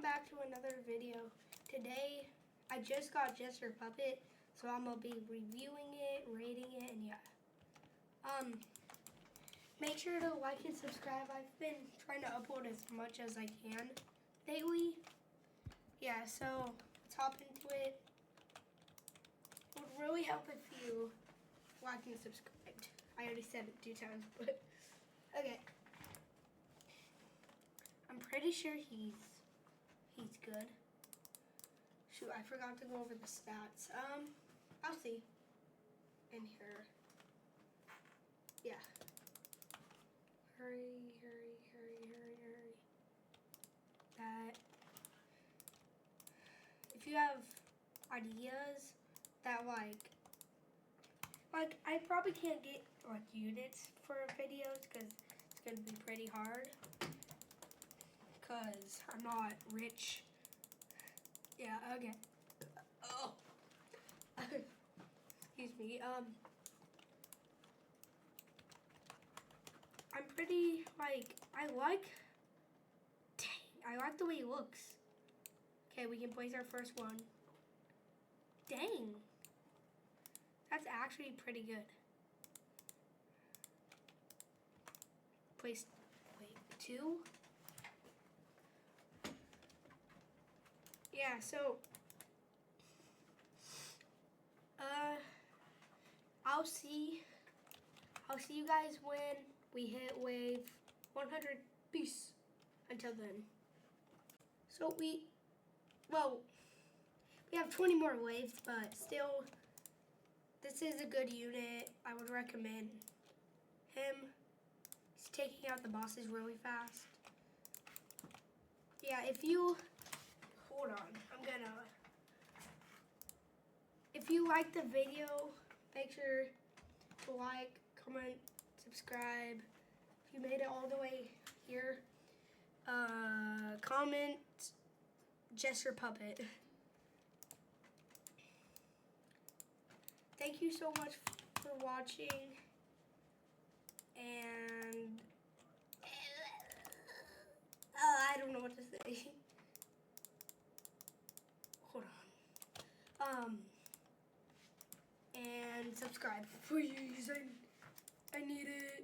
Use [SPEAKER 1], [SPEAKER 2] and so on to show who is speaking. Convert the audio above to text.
[SPEAKER 1] back to another video. Today, I just got Jester Puppet, so I'm gonna be reviewing it, rating it, and yeah. Make sure to like and subscribe. I've been trying to upload as much as I can daily. Yeah, so let's hop into it. It would really help if you like and subscribed. I already said it 2 times, but okay. I'm pretty sure he's good. Shoot, I forgot to go over the stats. I'll see in here. Yeah. Hurry. That. If you have ideas that like I probably can't get like units for videos because it's gonna be pretty hard. Because I'm not rich. Yeah, okay. Oh. Excuse me. I'm pretty, I like the way he looks. Okay, we can place our first one. Dang. That's actually pretty good. Place, 2. Yeah, so I'll see you guys when we hit wave 100. Peace. Until then. So we have 20 more waves, but still this is a good unit. I would recommend him. He's taking out the bosses really fast. Yeah, hold on, if you like the video, make sure to like, comment, subscribe. If you made it all the way here, comment Jester Puppet. Thank you so much for watching, and I don't know what to say. Hold on. And subscribe, please. I need it.